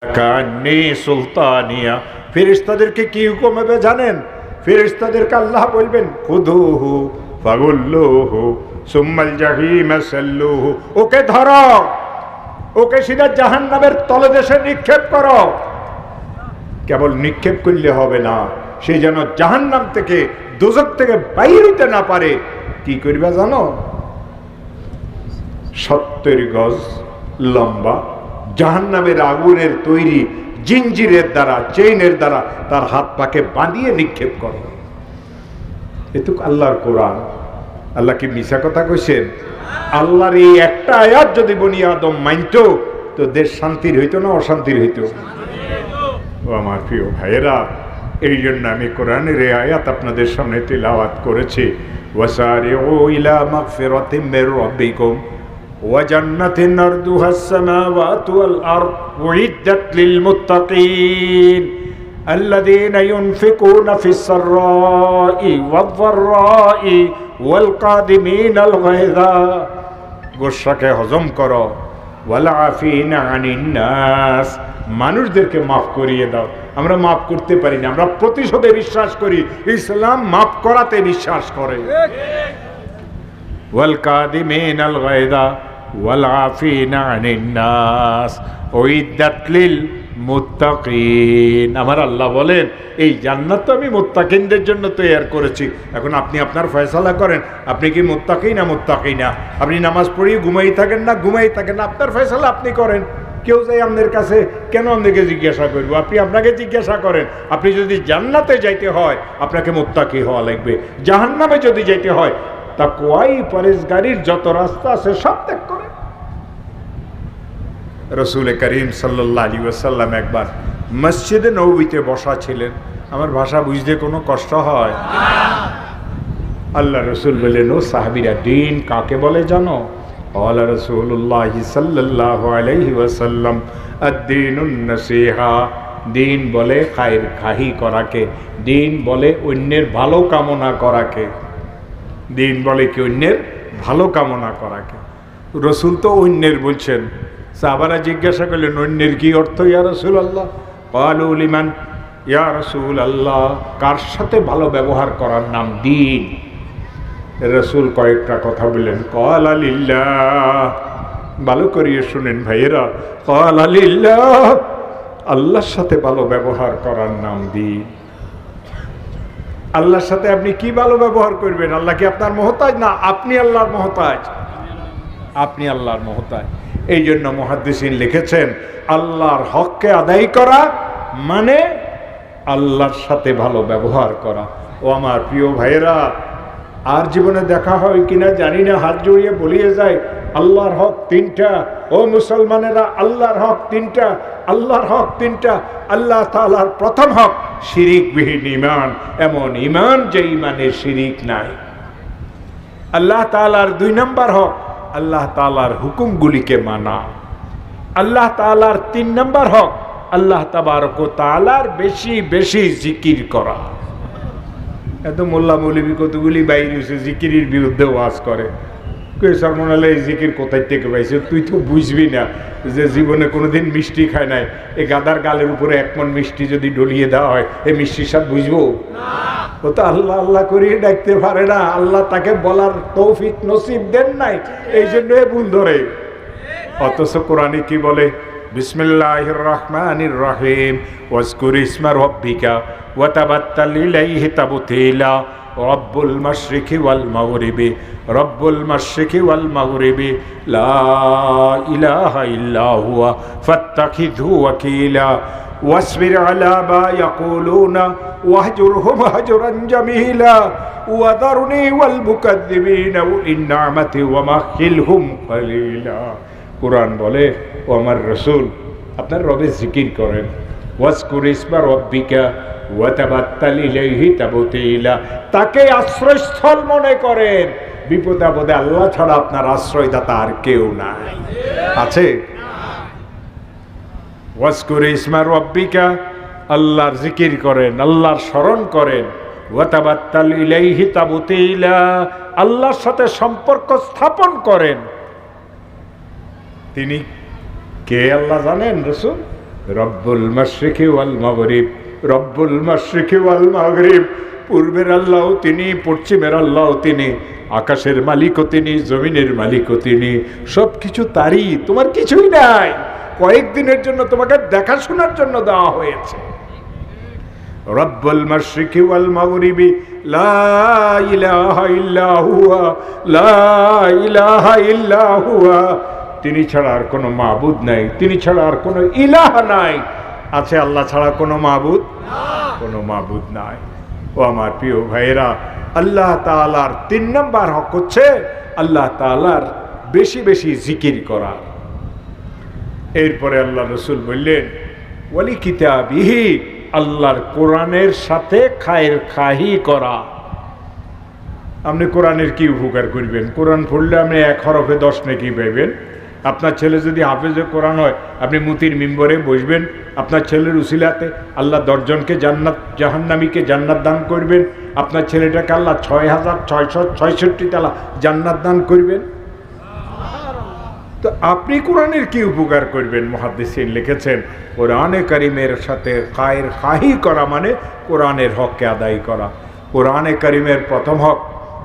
কান্নি সুলতানিয়া। ফেরেশতাদেরকে কি হুকুম হবে জানেন? ফেরেশতাদেরকে আল্লাহ বলবেন খুদুহু ফাগুল্লুহু সুম্মাল জাহিমা সাল্লুহু, ওকে ধরো, ওকে সিধা জাহান্নামের তলদেশে নিক্ষেপ করো। কেবল নিক্ষেপ করলে হবে না, সে যেন জাহান্নাম থেকে, দোজখ থেকে বাইর হইতে না পারে। কি করবে জানো? 70 গজ লম্বা জাহান্নামের আগুনের তৈরি জিঞ্জিরের দ্বারা, চেইনের দ্বারা তার হাত পাকে বাঁধিয়ে নিক্ষেপ করে। এটুক আল্লাহর কোরআন। আল্লাহ কি মিছা কথা কইছেন? আল্লাহর এই একটা আয়াত যদি বনি আদম মানত, তো দেশ শান্তির হইতো না অশান্তির হইতো? ও আমার প্রিয় ভাইয়েরা, এই জন্য আমি কোরআনের এই আয়াত আপনাদের সামনে তিলাওয়াত করেছি। ওয়াসারিউ ইলা মাগফিরাতিম মির রাব্বিকুম ওয়া জান্নাতিন আরদুহাস সামাওয়াতু ওয়াল আরদ উইদ্দাত লিল মুত্তাকিন আল্লাযীনা ইউনফিকুনা ফিস সাররাই ওয়াদ দাররাই ওয়াল কাযিমিনাল গায়যা। গোসাকে হজম করো। ওয়াল আফিনা আনিন নাস, মানুষদেরকে মাফ করিয়ে দাও। আমরা মাফ করতে পারি না, আমরা প্রতিশোধে বিশ্বাস করি। ইসলাম মাফ করাতে বিশ্বাস করে। ওয়াল কাযিমিনাল গায়যা ওয়াল আফিনা আনিন নাস উইদ্দাত লিল মুত্তাকিন। আমার আল্লাহ বলেন এই জান্নাত তো আমি মুত্তাকিনদের জন্য তৈরি করেছি। এখন আপনি আপনার ফয়সালা করেন, আপনি কি মুত্তাকি না মুত্তাকি না? আপনি নামাজ পড়িয়ে ঘুমাই থাকেন না ঘুমাই থাকেন না, আপনার ফয়সালা আপনি করেন। কেউ যাই আপনার কাছে কেন আপনাকে জিজ্ঞাসা করবো? আপনি আপনাকে জিজ্ঞাসা করেন। আপনি যদি জান্নাতে যাইতে হয় আপনাকে মুত্তাকি হওয়া লাগবে, জাহান্নামে যদি যাইতে হয় তাকওয়াই পরেজগারির যত রাস্তা আছে সব ত্যাগ করে। রসুল করিম সাল্লাল্লাহু আলাইহি ওয়াসাল্লাম একবার মসজিদে নববীতে বসা ছিলেন। আমার ভাষা বুঝতে কোনো কষ্ট হয়? আল্লাহ রসুল বললেন, ও সাহাবীরা, দিন কাকে বলে জানো? ক্বালা রাসূলুল্লাহ সাল্লাল্লাহু আলাইহি ওয়াসাল্লাম আদ-দীনুন নাসিহা। দিন বলে খায়ের খাহি করাকে, দিন বলে অন্যের ভালো কামনা করাকে। দিন বলে কি? অন্যের ভালো কামনা করাকে। রসুল তো অন্যের বলছেন। সাহাবারা জিজ্ঞাসা করলেন, অন্যের কি অর্থ ইয়া রাসূলুল্লাহ? ক্বালু লিমান ইয়া রাসূলুল্লাহ, কার সাথে ভালো ব্যবহার করার নাম দিন। রসুল কয়েকটা কথা বললেন। ক্বালা লিল্লাহ, ভালো করিয়ে শুনেন ভাইয়েরা, ক্বালা লিল্লাহ, আল্লাহর সাথে ভালো ব্যবহার করার নাম দিন। আল্লাহর সাথে আপনি কি ভালো ব্যবহার করবেন? আল্লাহ কি আপনার মহতাজ? না, আপনি আল্লাহর মহতাজ। আপনি আল্লাহর মহতাজ। এই জন্য মুহাদ্দিসিন লিখেছেন, আল্লাহর হককে আদায় করা মানে আল্লাহর সাথে ভালো ব্যবহার করা। ও আমার প্রিয় ভাইয়েরা, আর জীবনে দেখা হয় কিনা জানি না, হাত জড়িয়ে বলিয়ে যায় আল্লাহর হক 3টা। ও মুসলমানেরা, আল্লাহর হক 3টা। আল্লাহর হক 3টা। আল্লাহ তাআলার প্রথম হক শিরিকবিহীন ঈমান, এমন ঈমান যে ঈমানে শিরিক নাই। আল্লাহ তাআলার 2 নম্বর হক আল্লাহ তাআলার হুকুমগুলিকে মানা। আল্লাহ তাআলার 3 নম্বর হক আল্লাহ তাবারক ওয়া তাআলার বেশি বেশি জিকির করা। এত মোল্লা মৌলবী কতগুলি বাইরে এসে জিকিরের বিরুদ্ধে ওয়াজ করে। কেসার মনে হলে এই জিকির কোথায় থেকে পাইছে? তুই তো বুঝবি না যে জীবনে কোনোদিন মিষ্টি খায় নাই। এই গাদার গালের উপরে 1 মণ মিষ্টি যদি ডলিয়ে দেওয়া হয়, এই মিষ্টির স্বাদ বুঝবো? ও তো আল্লাহ আল্লাহ করিয়ে ডাকতে পারে না। আল্লাহ তাকে বলার তৌফিক নসিব দেন নাই, এই জন্য ভুল ধরে। অথচ কোরআনে কি বলে? বিসমিল্লাহির রহমানির রহিম ওয়াজকুর ইসমা রাব্বিকা ওয়া তাবাত্তাল ইলাইহি তাবতীলা রব্বুল মাশরিকি ওয়াল মাগরিবি রব্বুল মাশরিকি ওয়াল মাগরিবি লা ইলাহা ইল্লা হুয়া ফাত্তাখিযহু ওয়াকিলা ওয়াসবির আলা মা ইয়াকুলুনা ওয়াহজুরহুম হাজরান জামিলা ওয়াদারনি ওয়াল মুকাদ্দিবিনা উলিন নি'মাতি ওয়া মাহিলহুম কালিলা। কুরআন বলে, ও আমার রাসূল, আপনার রবের জিকির করেন। ওয়াজকুর ইসমা রাব্বিকা ওয়া তাবাত্তাল ইলাইহি তাবতীলা, তাকে আশ্রয়স্থল মনে করেন। বিপদে আপদে আল্লাহ ছাড়া আপনার আশ্রয়দাতা আর কেউ নাই। আছে? ওয়াজকুর ইসমা রাব্বিকা, আল্লাহর জিকির করেন, আল্লাহর স্মরণ করেন। ওয়া তাবাত্তাল ইলাইহি তাবতীলা, আল্লাহর সাথে সম্পর্ক স্থাপন করেন। তিনি কে আল্লাহ জানেন রাসূল? রব্বুল মাশরিকি ওয়াল মাগরিব, রব্বুল মাশরিকি ওয়াল মাগরিব। পূর্বের আল্লাহও তিনি, পশ্চিমের আল্লাহও তিনি, আকাশের মালিকও তিনি, জমিনের মালিকও তিনি, সব কিছু তারই, তোমার কিছুই নাই। কয়েকদিনের জন্য তোমাকে দেখাশোনার জন্য দেওয়া হয়েছে। রব্বুল মাশরিকি ওয়াল মাগরিবি লা ইলাহা ইল্লা হুয়া, লা ইলাহা ইল্লা হুয়া। তিনি ছাড়া আর কোনো মাবুদ নাই, তিনি ছাড়া আর কোনো ইলাহ নাই। আছে আল্লাহ ছাড়া কোনো মাবুদ, কোনো মাবুদ নাই। ও আমার প্রিয় ভাইয়েরা, আল্লাহ তাআলার 3 নম্বর হক হচ্ছে আল্লাহ তাআলার বেশি বেশি জিকির করা। এরপরে আল্লাহ রসুল বললেন ওয়ালি কিতাবিহি, আল্লাহর কোরআনের সাথে খায়ের খাহি করা। আপনি কোরআনের কি উপকার করবেন? কোরআন পড়লে আপনি 1 হরফে 10 নেকি পাইবেন। আপনার ছেলে যদি হাফেজে কোরআন হয়, আপনি মুতির মিম্বরে বসবেন, আপনার ছেলের উসিলাতে আল্লাহ 10 জনকে জান্নাত, জাহান্নামীকে জান্নাত দান করবেন। আপনার ছেলেটাকে আল্লাহ 6666 তালা জান্নাত দান করবেন। তো আপনি কোরআনের কি উপকার করবেন? মুহাদ্দিসিন লিখেছেন কোরআনে কারিমের সাথে খায়ের খাহি করা মানে কোরআনের হককে আদায় করা। কোরআনে কারিমের প্রথম হক,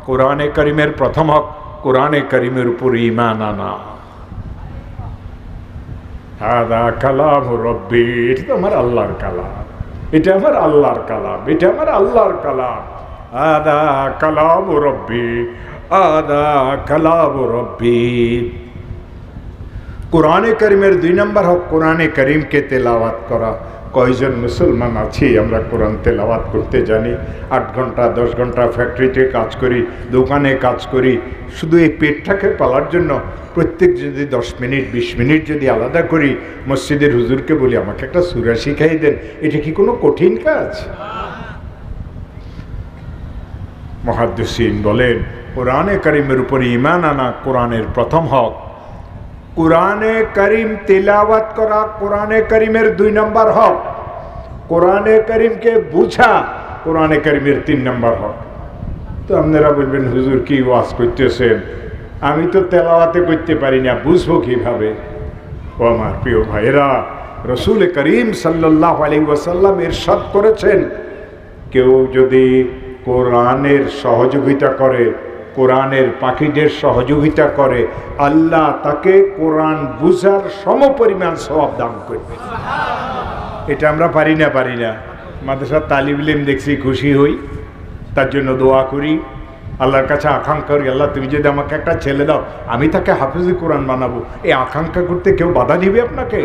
কোরআনে কারিমের প্রথম হক কোরআনে কারিমের উপর ঈমান আনা। হাদা কালাম রব্বি, এটা তো আমার আল্লাহর কালাম, এটা আমার আল্লাহর কালাম, এটা আমার আল্লাহর কালাম। হাদা কালাম রব্বি, হাদা কালাম রব্বি। কোরআনে কারিমের 2 নম্বর হক কোরআনে কারিমকে তেলাওয়াত করা। কয়জন মুসলমান আছি আমরা কোরআন তেলাওয়াত করতে জানি? 8 ঘন্টা 10 ঘন্টা ফ্যাক্টরিতে কাজ করি, দোকানে কাজ করি, শুধু এই পেটটাকে পালার জন্য প্রত্যেক যদি 10 মিনিট 20 মিনিট যদি আলাদা করি, মসজিদের হুজুরকে বলি আমাকে একটা সূরা শিখাই দেন, এটা কি কোনো কঠিন কাজ? মুহাদ্দিসিন বলেন কোরআনে কারিমের উপরে ঈমান আনা কোরআনের প্রথম হক। কোরআনে কারিম তেলাওয়াত করা কোরআনে কারিমের 2 নম্বর হক। কোরআনে কারিমকে বুঝা কোরআনে কারিমের 3 নম্বর হক। তো আপনারা বলবেন হুজুর কি ওয়াজ করতেছেন, আমি তো তেলাওয়াতে করতে পারি না, বুঝবো কিভাবে? ও আমার প্রিয় ভাইয়েরা, রসুল করিম সাল্লাল্লাহু আলাইহি ওয়াসাল্লাম ইরশাদ করেছেন কেউ যদি কোরআনের সহযোগিতা করে, কোরআনের পাখিদের সহযোগিতা করে, আল্লাহ তাকে কোরআন বুঝার সমপরিমাণ সওয়াব দান করবে। এটা আমরা পারি না মাদ্রাসার তালিব ইলম দেখছি, খুশি হই, তার জন্য দোয়া করি, আল্লাহর কাছে আকাঙ্ক্ষা করি, আল্লাহ তুমি যদি আমাকে একটা ছেলে দাও, আমি তাকে হাফেজে কোরআন বানাবো। এই আকাঙ্ক্ষা করতে কেউ বাধা দিবে আপনাকে?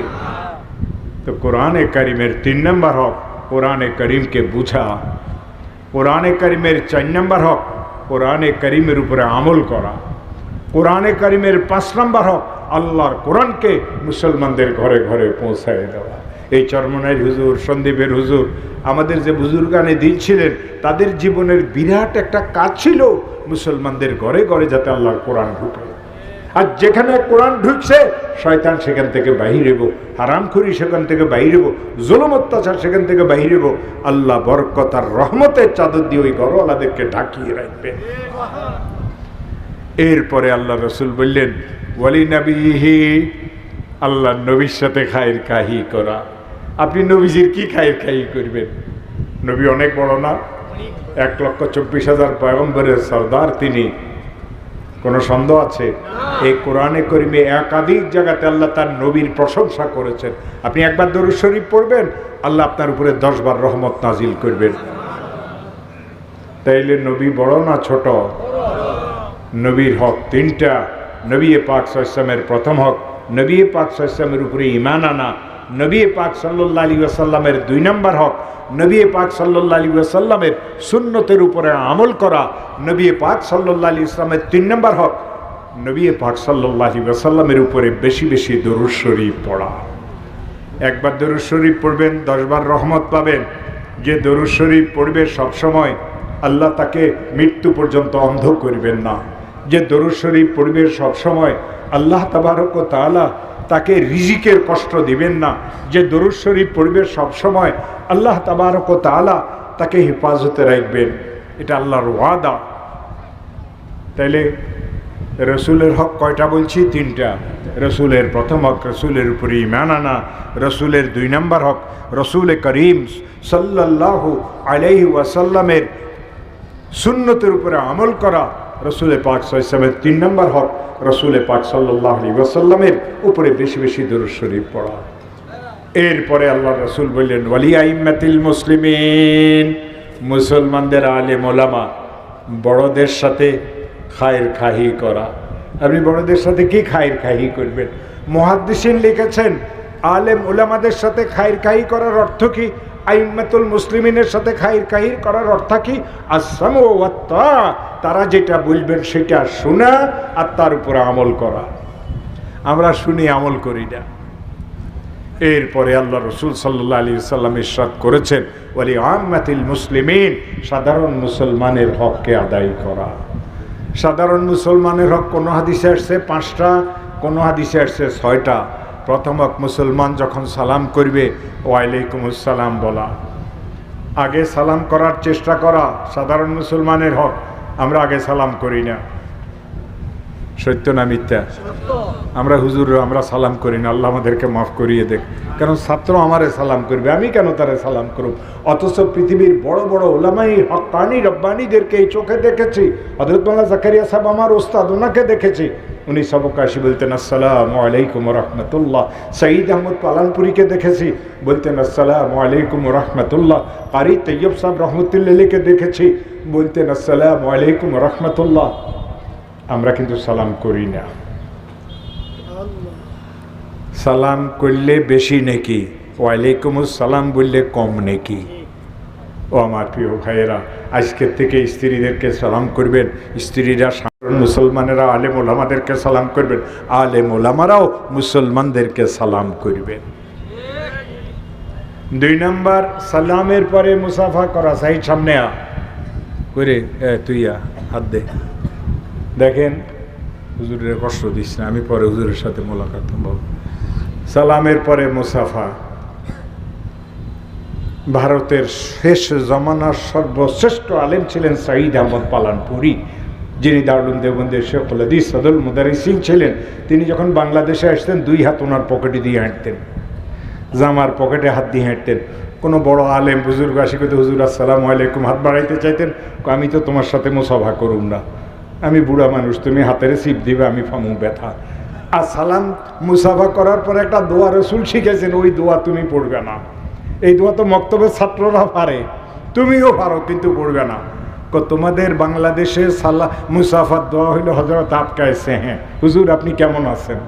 তো কোরআনে কারিমের 3 নম্বর হক কোরআনে কারিমকে বুঝা। কোরআনে কারিমের 4 নম্বর হক কোরআনে কারিমের উপরে আমল করা। কোরআনে কারিমের 5 নম্বর হক আল্লাহর কোরআনকে মুসলমানদের ঘরে ঘরে পৌঁছায় দেওয়া। এই চরমনাইর হুজুর, সন্দীপের হুজুর, আমাদের যে বুজুর্গানে দিন ছিলেন, তাদের জীবনের বিরাট একটা কাজ ছিল মুসলমানদের ঘরে ঘরে যাতে আল্লাহর কোরআন ঢুকে। আর যেখানে কোরআন ঢুকছে শয়তান সেখান থেকে বাহিরেব, হারামখুরি সেখান থেকে বাহিরেব, জুলুম অত্যাচার সেখান থেকে বাহিরেব। আল্লাহ বরকত আর রহমতের চাদর দিয়ে ওই ঘরওয়ালাদেরকে ঢাকিয়ে রাখবে। এরপরে আল্লাহ রসুল বললেন ওয়ালি নবীহি, আল্লাহ নবীর সাথে খায়ের খাহি করা। আপনি নবীজির কি খায়ের খাহি করবেন? নবী অনেক বড় না? 1,24,000 পয়গম্বরের সর্দার তিনি, কোনো সন্দেহ আছে? এই কোরআনে কারিমে একাধিক জায়গাতে আল্লাহ তার নবীর প্রশংসা করেছেন। আপনি একবার দরুদ শরীফ পড়বেন, আল্লাহ আপনার উপরে 10 বার রহমত নাজিল করবেন। তাইলে নবী বড় না ছোট? নবীর হক 3টা। নবী পাক সাল্লাল্লাহু আলাইহি ওয়াসাল্লামের প্রথম হক নবী পাক সাল্লাল্লাহু আলাইহি ওয়াসাল্লামের উপরে ঈমান আনা। নবী পাক সাল্লাল্লাহু আলাইহি ওয়াসাল্লামের 2 নম্বর হক নবী পাক সাল্লাল্লাহু আলাইহি ওয়াসাল্লামের সুন্নতের উপরে আমল করা। নবী পাক সাল্লাল্লাহু আলাইহি ওয়াসাল্লামের 3 নম্বর হক নবী পাক সাল্লাল্লাহু আলাইহি ওয়াসাল্লামের উপরে বেশি বেশি দরুদ শরীফ পড়া। একবার দরুদ শরীফ পড়বেন 10 বার রহমত পাবেন। যে দরুদ শরীফ পড়বে সব সময় আল্লাহ তাকে মৃত্যু পর্যন্ত অন্ধ করবেন না। যে দরুদ শরীফ পড়বে সব সময় আল্লাহ তাবারক ওয়া তাআলা তাকে রিজিকের কষ্ট দিবেন না। যে দরুদ শরীফ পড়বে সব সময় আল্লাহ তাবারক ওয়া তাআলা তাকে হেফাজতে রাখবেন। এটা আল্লাহর ওয়াদা। তাইলে রসুলের হক কয়টা বলছি? তিনটা। রসুলের প্রথম হক রসুলের উপরে ঈমান আনা। রসুলের 2 নম্বর হক রসুল করিম সাল্লাল্লাহু আলাইহি ওয়াসাল্লামের সুন্নতের উপরে আমল করা। রসুল পাক সাল্লাল্লাহু আলাইহি ওয়াসাল্লামের 3 নম্বর হক রসুল পাক সাল্লাল্লাহু আলাইহি ওয়াসাল্লামের উপরে বেশি বেশি দরুদ শরীফ পড়া। এরপরে আল্লাহ রসুল বললেন ওয়ালি আইম্মাতিল মুসলিমিন, মুসলমানদের আলেম ওলামা, বড়দের সাথে খায়ের খাহি করা। আপনি বড়দের সাথে কি খায়ের খাহি করবেন? মুহাদ্দিসিন লিখেছেন আলেম ওলামাদের সাথে খায়ের খাহি করার অর্থ কি? আইম্মাতুল মুসলিমিনের সাথে খায়ের খাহি করার অর্থ কি? আসসামু ওয়াত তা, তারা যেটা বলবেন সেটা শোনা আর তার উপর আমল করা। আমরা শুনি, আমল করি না। এরপরে আল্লাহ রসুল সাল্লাল্লাহু আলাইহি ওয়াসাল্লাম ইরশাদ করেছেন ওয়ালি আম্মাতিল মুসলিমিন, সাধারণ মুসলমানের হককে আদায় করা। সাধারণ মুসলমানের হক কোনো হাদিসে আসছে 5টা, কোনো হাদিসে আসছে 6টা। প্রথম হক মুসলমান যখন সালাম করবে ওয়ালাইকুম আসসালাম বলা, আগে সালাম করার চেষ্টা করা সাধারণ মুসলমানের হক। আমরা আগে সালাম করি না, সত্য না মিথ্যা? আমরা হুজুর আমরা সালাম করি না, আল্লাহ আমাদেরকে মাফ করিয়ে দেখ। কারণ ছাত্র আমারে সালাম করবে, আমি কেন তারে সালাম করব? অথচ পৃথিবীর বড় বড় ওলামাই হক্কানি রব্বানীদেরকে এই চোখে দেখেছি। হযরত মাওলানা জাকারিয়া সাহেব আমার ওস্তাদ, ওনাকে দেখেছি। উনি সবক আসি বলতেন আসসালামু আলাইকুম ওয়া রাহমাতুল্লাহ। সঈদ আহমদ পালানপুরিকে দেখেছি, বলতেন আসসালামু আলাইকুম ওয়া রাহমাতুল্লাহ। কারি তৈয়ব সাহেব রহমতুল্লাহকে দেখেছি, বলতেন আসসালামু আলাইকুম ওয়া রাহমাতুল্লাহ। আমরা কিন্তু সালাম করি না। সালাম করলে বেশি নেকি, ওয়ালাইকুম আসসালাম বললে কম নেকি। ও আমার প্রিয় ভাইয়েরা, আজকের থেকে স্ত্রীদেরকে সালাম করবেন, স্ত্রীরা সাধারণ মুসলমানেরা আলেম ওলামাদেরকে সালাম করবেন, আলেম ওলামারাও মুসলমানদেরকে সালাম করবেন। 2 নম্বর সালামের পরে মুসাফা করা। সাইড সামনে আ করে তুই হাত দে। দেখেন হুজুরের কষ্ট দিস না, আমি পরে হুজুরের সাথে মোলাকাত হবো। সালামের পরে মুসাফা। ভারতের শেষ জমানার সর্বশ্রেষ্ঠ আলেম ছিলেন সঈদ আহমদ পালানপুরি, যিনি দারুল দেওবন্দের শেখুল হাদিস সদরুল মুদারিসিন ছিলেন। তিনি যখন বাংলাদেশে আসতেন 2 হাত ওনার পকেটে দিয়ে হাঁটতেন, জামার পকেটে হাত দিয়ে হাঁটতেন। কোনো বড় আলেম বুজুর্গ আসি করতে হুজুর আসসালামু আলাইকুম হাত বাড়াইতে চাইতেন, আমি তো তোমার সাথে মুসাফা করুম না, আমি বুড়া মানুষ, তুমি হাতের সিপ দিবে, আমি ফামু ব্যথা। আর সালাম মুসাফা করার পরে একটা দোয়া রসুল শিখেছেন, ওই দোয়া তুমি পড়বে না। এই দোয়া তো মক্তবের ছাত্ররা পারে, তুমিও পারো, কিন্তু পড়বে না। তোমাদের বাংলাদেশে সালা মুসাফার দোয়া হইল হযরত আপকা এসে হ্যাঁ হুজুর আপনি কেমন আছেন।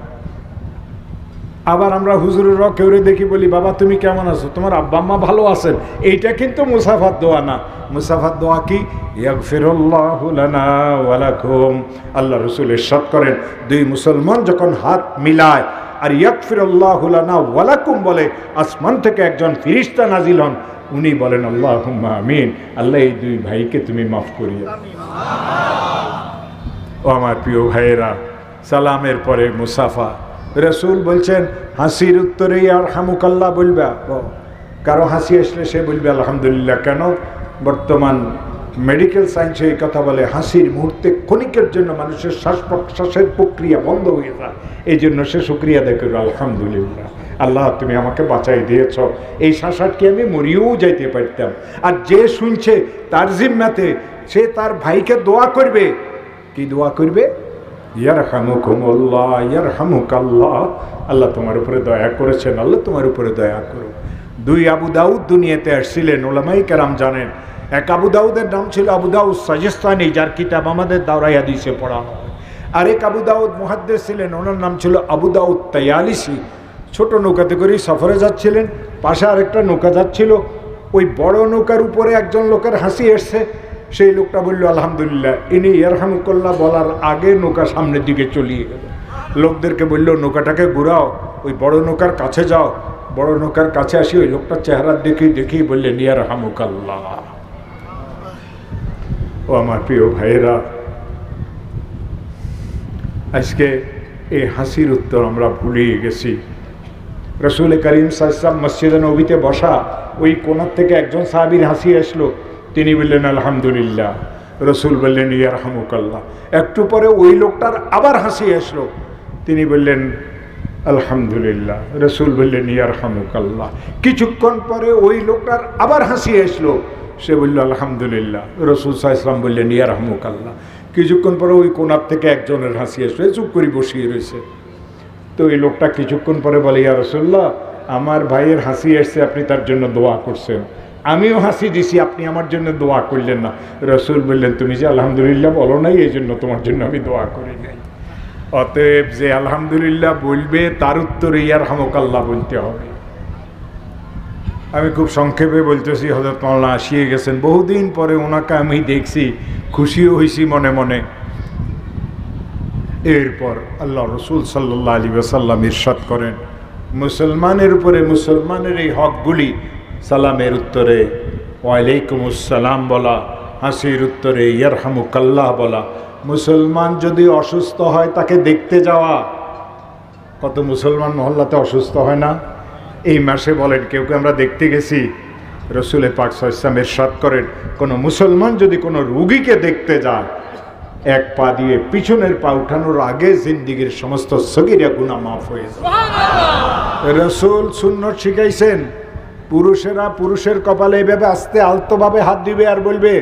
আবার আমরা হুজুরেরও কেউ দেখি বলি বাবা তুমি কেমন আছো, তোমার আব্বা আম্মা ভালো আছেন। এইটা কিন্তু মুসাফার দোয়া না। মুসাফার দোয়া কি? ইয়াগফিরুল্লাহু লানা ওয়া লাকুম। আল্লাহ রাসূল ইরশাদ করেন, 2 মুসলমান যখন হাত মিলায় আর ইয়াগফিরুল্লাহু লানা ওয়া লাকুম বলে, আসমান থেকে একজন ফেরেশতা নাজিল হন, উনি বলেন আল্লাহুম্মা আমিন, আল্লাহ এই 2 ভাইকে তুমি মাফ করিও। ও আমার প্রিয় ভাইয়েরা, সালামের পরে মুসাফা। রসুল বলছেন হাসির উত্তরে আর হামুকাল্লাহ বলবে। কারো হাসি আসলে সে বলবে আলহামদুলিল্লাহ। কেন? বর্তমান মেডিকেল সায়েন্সে এই কথা বলে, হাসির মুহূর্তে ক্ষণিকের জন্য মানুষের শ্বাস প্রশ্বাসের প্রক্রিয়া বন্ধ হয়ে যায়, এই জন্য সে শুকরিয়া আদায় করবে আলহামদুলিল্লাহ, আল্লাহ তুমি আমাকে বাঁচাই দিয়েছ, এই শ্বাসাটকে আমি মরিয়েও যাইতে পারতাম। আর যে শুনছে তার জিম্মাতে সে তার ভাইকে দোয়া করবে। কি দোয়া করবে? ইয়ারহামুকুমুল্লাহ ইয়ারহামুকাল্লাহ, আল্লাহ তোমার উপরে দয়া করেছেন, আল্লাহ তোমার উপরে দয়া করো। 2 আবু দাউদ দুনিয়াতে আসছিলেন, ওলামায়ে কেরাম জানেন। এক আবু দাউদের নাম ছিল আবু দাউদ সাজিস্তানি, যার কিতাব আমাদের দাওরায়ে হাদিসে পড়ানো হয়। আরেক আবু দাউদ মুহাদ্দিস ছিলেন, ওনার নাম ছিল আবু দাউদ তায়ালিসি। ছোট নৌকাতে করে সফরে যাচ্ছিলেন, পাশে আরেকটা নৌকা যাচ্ছিল। ওই বড় নৌকার উপরে একজন লোকের হাসি এসছে, সেই লোকটা বলল আলহামদুলিল্লাহ। ইনি ইয়ারহামুকাল্লাহ বলার আগে নৌকা সামনের দিকে চলিয়ে গেল। লোকদেরকে বলল নৌকাটাকে ঘুরাও, ওই বড় নৌকার কাছে যাও। বড় নৌকার কাছে আসি ওই লোকটার চেহারা দেখি বললেন ইয়ারহামুকাল্লাহ। ও আমার প্রিয় ভাইয়েরা, আজকে এই হাসির উত্তর আমরা ভুলিয়ে গেছি। রসুল করিম সাল্লাল্লাহু আলাইহি ওয়াসাল্লাম মসজিদে নবীতে বসা, ওই কোণার থেকে একজন সাহাবীর হাসি আসলো, তিনি বললেন আলহামদুলিল্লাহ। রসুল বললেন ইয়ারহামুকাল্লাহ। একটু পরে ওই লোকটার আবার হাসি আসলো, তিনি বললেন আলহামদুলিল্লাহ। রসুল বললেন ইয়ারহামুকাল্লাহ। কিছুক্ষণ পরে ওই লোকটার আবার হাসি আসলো, সে বলল আলহামদুলিল্লাহ। রসুল সাল্লাল্লাহু আলাইহি ওয়াসাল্লাম বললেন ইয়ারহামুকাল্লাহ। কিছুক্ষণ পরে ওই কোণার থেকে একজনের হাসি আসলো, চুপ করে বসিয়ে রয়েছে। তো এই লোকটা কিছুক্ষণ পরে বলে ইয়া রাসূলুল্লাহ, আমার ভাইয়ের হাসি আসছে, আপনি তার জন্য দোয়া করছেন, আমিও হাসি দিছি, আপনি আমার জন্য দোয়া করলেন না। রসুল বললেন তুমি যে আলহামদুলিল্লাহ বলো নাই, এই জন্য তোমার জন্য আমি দোয়া করি নাই। অতএব যে আলহামদুলিল্লাহ বলবে তার উত্তরে ইয়ারহামুকাল্লাহ বলতে হবে। আমি খুব সংক্ষেপে বলতেছি, হযরত মাওলানা আসিয়ে গেছেন, বহুদিন পরে ওনাকে আমি দেখছি, খুশিও হয়েছি মনে মনে। এরপর আল্লাহ রসুল সাল্লাল্লাহু আলাইহি ওয়াসাল্লাম ইরশাদ করেন, মুসলমানের উপরে মুসলমানের এই হকগুলি, সালামের উত্তরে ওয়ালাইকুমুস সালাম বলা, হাসির উত্তরে ইয়ারহামুকাল্লাহ বলা। মুসলমান যদি অসুস্থ হয় তাকে দেখতে যাওয়া। কত মুসলমান মহল্লাতে অসুস্থ হয় না? এই মাসে বলেন কেউ আমরা দেখতে গেছি। রসুল পাক সাল্লাল্লাহু আলাইহি ওয়াসাল্লাম ইরশাদ করেন, কোনো মুসলমান যদি কোনো রুগীকে দেখতে যায়, এক পা দিয়ে পিছনের পা উঠানোর আগে জিন্দিগির সমস্ত সগীরা গুনাহ মাফ হয়ে যায়। রসুল সুন্নত শিখাইছেন, পুরুষেরা পুরুষের কপালে এভাবে আস্তে আলতোভাবে হাত দিবে আর বলবে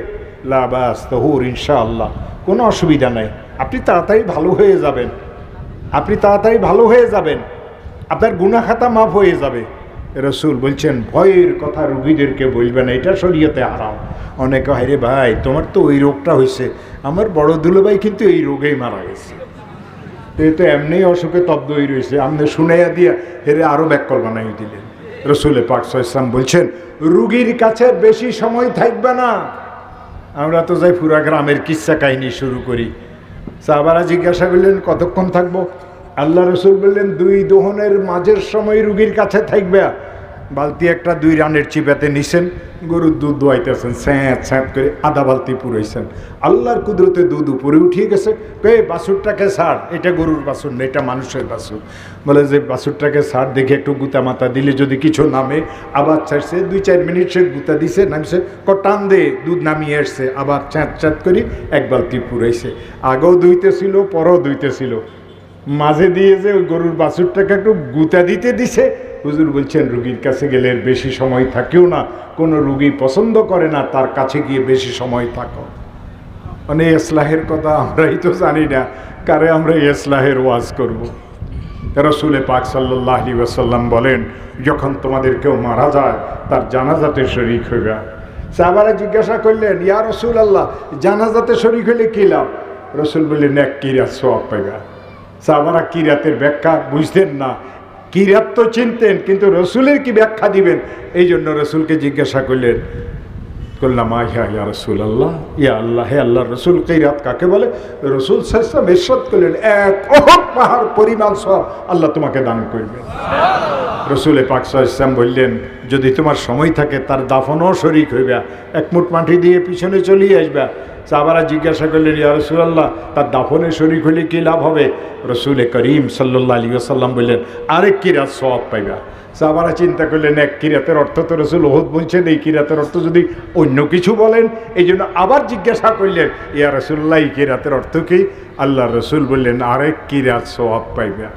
লা বাস তাহুর ইনশাআল্লাহ, কোনো অসুবিধা নাই, আপনি তাড়াতাড়ি ভালো হয়ে যাবেন, আপনি তাড়াতাড়ি ভালো হয়ে যাবেন, আপনার গুনাহ খাতা মাফ হয়ে যাবে। রসুল বলছেন ভয়ের কথা রুগীদেরকে বলবে না, এটা শরীয়তে হারাম। অনেকে হয় রে ভাই তোমার তো ওই রোগটা হয়েছে, আমার বড় দুলাভাই কিন্তু এই রোগেই মারা গেছে, এ তো এমনি অসুখে তব্দ হয়ে রয়েছে, আপনি শুনাইয়া দিয়া হেরে আরও ব্যাককল বানাই দিলেন। রসুল পাক সাল্লাল্লাহু আলাইহি ওয়াসাল্লাম বলছেন রুগীর কাছে বেশি সময় থাকবে না। আমরা তো যাই পুরা গ্রামের কিচ্ছা কাহিনী শুরু করি। সাহাবারা জিজ্ঞাসা করলেন কতক্ষণ থাকবো? আল্লাহ রসুল বললেন 2 দোহনের মাঝের সময় রুগীর কাছে থাকবে। বালতি একটা 2 রানের চিপাতে নিছেন, গরুর দুধ দোয়াইতেছেন, স্যাঁত স্যাঁত করে আধা বালতি পুরাইছেন। আল্লাহর কুদরতে দুধ উপরে উঠিয়ে গেছে। বাছুরটাকে ছাড়, এটা গরুর বাছুর না, এটা মানুষের বাছুর। বলে যে বাছুরটাকে ছাড়, দেখে একটু গুতা মাথা দিলে যদি কিছু নামে। আবার ছাড়ছে, 2-4 মিনিট সে গুতা দিছে, নামছে, টান দে, দুধ নামিয়ে আসছে, আবার চ্যাঁত চ্যাঁত করে 1 বালতি পুরাইছে। আগেও দুইতেছিল, পরও দুইতেছিল, মাঝে দিয়ে যে ওই গরুর বাছুরটাকে একটু গুতা দিতে দিছে। হুজুর বলছেন রুগীর কাছে গেলে বেশি সময় থাকিও না, কোনো রুগী পছন্দ করে না তার কাছে গিয়ে বেশি সময় থাকো। মানে ইসলাহের কথা আমরাই তো জানি না, কারে আমরা ইসলাহের ওয়াজ করব। রাসূল পাক সাল্লাল্লাহু আলাইহি ওয়াসাল্লাম বলেন যখন তোমাদের কেউ মারা যায় তার জানাজাতে শরীক হইবে। সাহাবারা জিজ্ঞাসা করলেন ইয়া রাসূলুল্লাহ, জানাজাতে শরীক হইলে কি লাভ? রাসূল বললেন এক কিরাত সওয়াব পাইবা। সাহাবারা কিরাতের ব্যাখ্যা বুঝতেন না, কিরাত তো চিনতেন, কিন্তু রসুলের কি ব্যাখ্যা দিবেন, এই জন্য রসুলকে জিজ্ঞাসা করলেন। করলাম ইয়া রাসূলুল্লাহ, ইয়া আল্লাহ, হে আল্লাহর রসুল, কিরাত কাকে বলে? রসুল সাল্লাল্লাহু আলাইহি ওয়াসাল্লাম ইরশাদ করলেন এক উহুদ পাহাড় পরিমাণ সওয়াব আল্লাহ তোমাকে দান করবেন। রসুল পাক সাল্লাল্লাহু আলাইহি ওয়াসাল্লাম বললেন যদি তোমার সময় থাকে তার দাফনও শরীক হইবে, 1 মুঠ মাটি দিয়ে পিছনে চলিয়ে আসবে। সাহাবারা জিজ্ঞাসা করলেন ইয়া রাসূলুল্লাহ, তার দাফনে শরীক হলে কি লাভ হবে? রসুল করিম সাল্লাল্লাহু আলাইহি ওয়াসাল্লাম বললেন আরেক কিরাত সওয়াব পাইবা। সাহাবারা চিন্তা করলেন এক কিরাতের অর্থ তো রসুল উহুদ বলছেন, এই কিরাতের অর্থ যদি অন্য কিছু বলেন, এই জন্য আবার জিজ্ঞাসা করলেন ইয়া রাসূলুল্লাহ, এই কিরাতের অর্থ কি? আল্লাহ রসুল বললেন আরেক কিরাত সওয়াব পাইবা।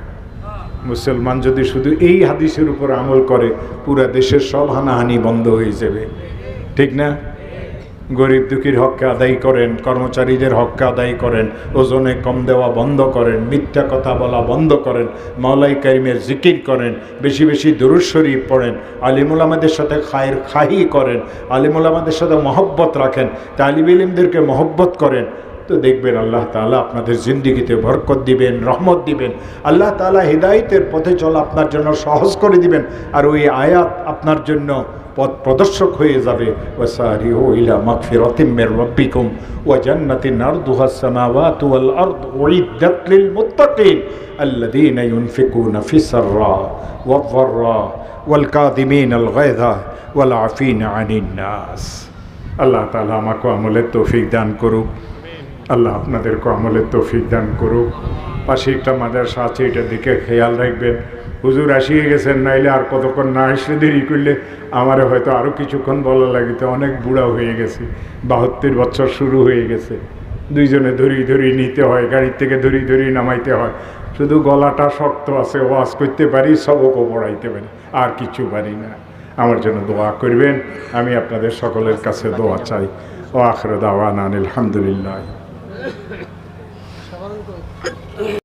মুসলমান যদি শুধু এই হাদিসের উপর আমল করে পুরা দেশের সব হানাহানি বন্ধ হয়ে যাবে, ঠিক না? গরিব দুঃখীর হককে আদায় করেন, কর্মচারীদের হককে আদায় করেন, ওজনে কম দেওয়া বন্ধ করেন, মিথ্যা কথা বলা বন্ধ করেন, মাওলাই কারিমের জিকির করেন, বেশি বেশি দুরূদ শরীফ পড়েন, আলিমুল আমাদের সাথে খায়ের খাহি করেন, আলিমুল আমাদের সাথে মহব্বত রাখেন, তালিব ইলমদেরকে মহব্বত করেন, তো দেখবেন আল্লাহ তাআলা আপনাদের জিন্দেগিতে বরকত দিবেন, রহমত দিবেন। আল্লাহ তাআলা হিদায়াতের পথে চলা আপনার জন্য সহজ করে দিবেন, আর ওই আয়াত আপনার জন্য পথ প্রদর্শক হয়ে যাবে। ওয়াসারিউ ইলা মাগফিরাতিম মির রাব্বিকুম ওয়া জান্নাতিন আরদুহাস সামাওয়াতু ওয়াল আরদু উইদ্দাত লিল মুত্তাকিন আল্লাযীনা ইউনফিকুনা ফিস সাররা ওয়াদ যাররা ওয়াল কাযিমিনাল গায়যা ওয়াল আফিনা আনিন নাস। আল্লাহ তাআলা আমাকে আমলের তৌফিক দান করুক, আল্লাহ আপনাদেরকে আমলের তৌফিক দান করুক। পাশে একটা মাদ্রাসা আছে, এটার দিকে খেয়াল রাখবেন। হুজুর আসিয়ে গেছেন, নাইলে আর কতক্ষণ না এসে দেরি করলে আমারে হয়তো আরও কিছুক্ষণ বলা লাগিতে, অনেক বুড়া হয়ে গেছে, 72 বছর শুরু হয়ে গেছে, দুইজনে ধরি নিতে হয়, গাড়ির থেকে ধরি নামাইতে হয়। শুধু গলাটা শক্ত আছে, ওয়াজ করতে পারি, সবকও পড়াইতে পারি, আর কিছু পারি না। আমার জন্য দোয়া করবেন, আমি আপনাদের সকলের কাছে দোয়া চাই। ও আখির দাওয়ানা আলহামদুলিল্লাহ।